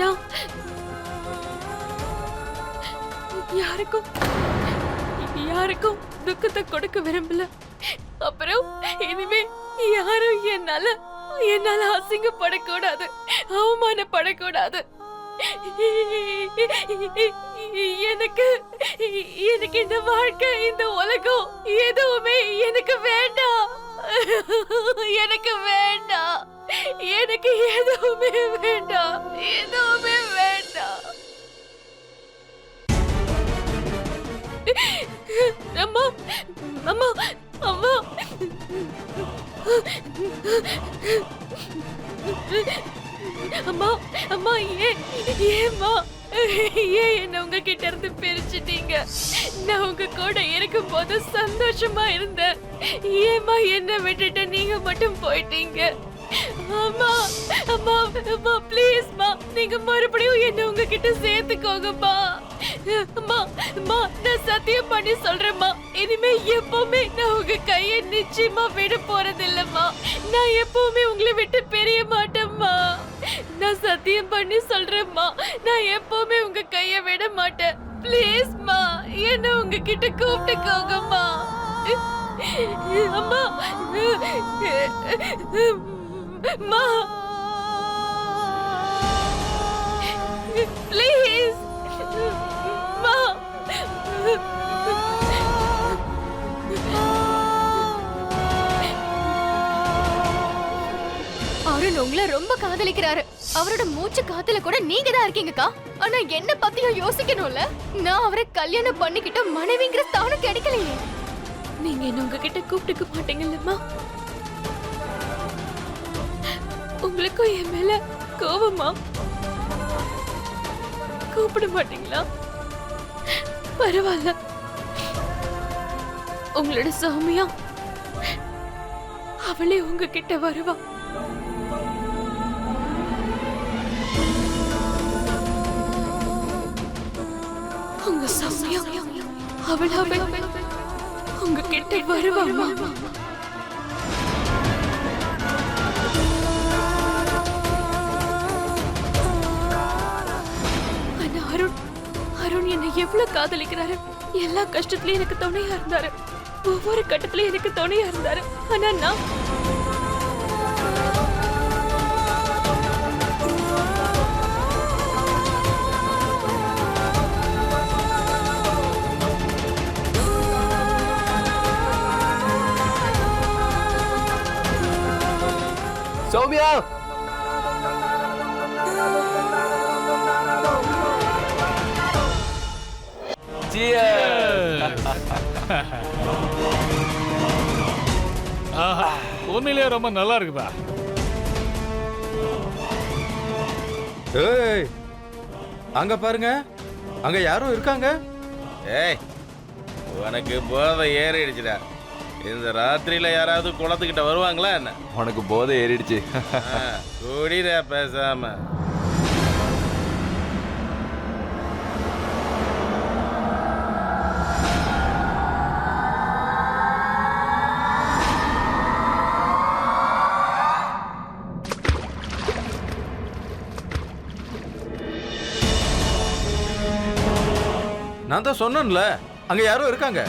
நான் யாருக்கும் யாருக்கும் துக்கத்தை கொடுக்க விரும்பல. அப்புறம் இனிமே யாரும் என்னால அசிங்கப்படக்கூடாது, அவமானப்படக்கூடாது. எனக்கு எனக்கு இந்த வாழ்க்கை, இந்த உலகம் எதுவுமே எனக்கு வேண்டாம். எனக்கு வேண்டாம். எனக்கு எதுவுமே வேண்டாம். எதுவுமே வேண்டாம். அம்மா, அம்மா, அம்மா. அம்மா, அம்மா, ஏம்மா ஏன் என்ன உங்ககிட்ட இருந்து பிரிச்சுட்டீங்க? நான் உங்க கூட இருக்கும் போது சந்தோஷமா இருந்தேன். ஏம்மா என்ன விட்டுட்டு நீங்க மட்டும் போயிட்டீங்க? அம்மா, அம்மா, அம்மா, ப்ளீஸ்மா, நீங்க மறுபடியும் என்ன உங்ககிட்ட சேர்த்துக்கோங்கம்மா. அம்மா, அம்மா, நான் சத்தியம் பண்ணி சொல்றேம்மா, இனிமே எப்பவுமே நான் உங்க கையை நிச்சயமா விட போறது இல்லம்மா. நான் எப்பவுமே உங்களை விட்டு பிரிய மாட்டேம்மா. நான் சத்தியம் பண்ணி சொல்றேம்மா, நான் எப்பவுமே உங்க கையை விட மாட்டேன். ப்ளீஸ்மா, என்ன உங்ககிட்ட கூப்பிட்டுக்கோங்கம்மா. அம்மா, அம்மா, ப்ளீஸ் அம்மா. அருண் உங்களை ரொம்ப காதலிக்கிறாரு. அவரோட மூச்சு காத்துல கூட நீங்க தான் இருக்கீங்கக்கா. ஆனா என்ன பத்தியும் யோசிக்கணும்ல. நான் அவரை கல்யாணம் பண்ணிக்கிட்ட மனைவிங்கிற ஸ்தானம் கிடைக்கலையே. நீங்க என்ன உங்ககிட்ட கூப்பிட்டுக்க மாட்டீங்கல்லம்மா? உங்களுக்கும் என் மேல கோவமா? கூப்பிட மாட்டீங்களா? பரவாயில்ல, உங்களோட சௌமியா அவளே உங்ககிட்ட வருவா. உங்க சௌமியா அவளாவே உங்ககிட்ட வருவாமா? அருண் என்னை எவ்வளவு காதலிக்கிறாரு. எல்லா கஷ்டத்திலயும் எனக்கு துணையா இருந்தாரு. ஒவ்வொரு கட்டத்திலயும் எனக்கு துணையா இருந்தாரு. ஆனா நான் சௌமியா, உண்மையிலேயே ரொம்ப நல்லா இருக்குதா? ஏய், அங்க பாருங்க, அங்க யாரும் இருக்காங்க. ஏய், உனக்கு போதை ஏறிடுச்சுடா. இந்த ராத்திரியில யாராவது குளத்துக்கிட்ட வருவாங்களா என்ன? உனக்கு போதை ஏறிடுச்சு. கூடிடா பேசாம. நான் தான் சொன்னேன்ல, அங்க யாரும் இருக்காங்க.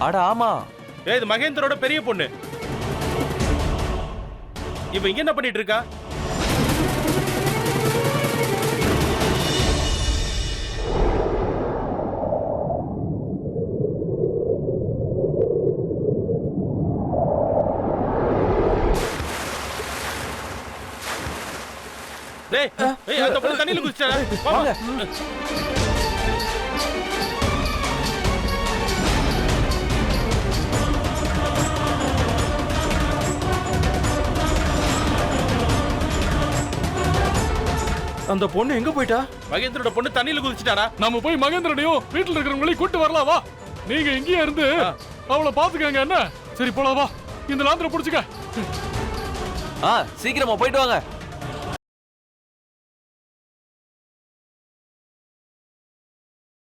அட ஆமா, ஏய், இது மகேந்திரோட பெரிய பொண்ணு. இவ இங்க என்ன பண்ணிட்டு இருக்கா? டேய், ஏய், அந்த பொண்ணு தண்ணியில குதிச்சாடா. வாங்க. அந்த பொண்ணு எங்க போயிட்டா? மகேந்திரோட பொண்ணு தண்ணியில குதிச்சிட்டாடா. நம்ம போய் மகேந்திரனையும் வீட்டுல இருக்கிறவங்களையும் கூட்டு வரலாம் வா. நீங்க இங்கேயே இருந்து அவளை பாத்துக்கங்க என்ன? சரி போலாம் வா. இந்த லாந்தரை புடிச்சுக்க. சீக்கிரமா போயிட்டு வாங்க.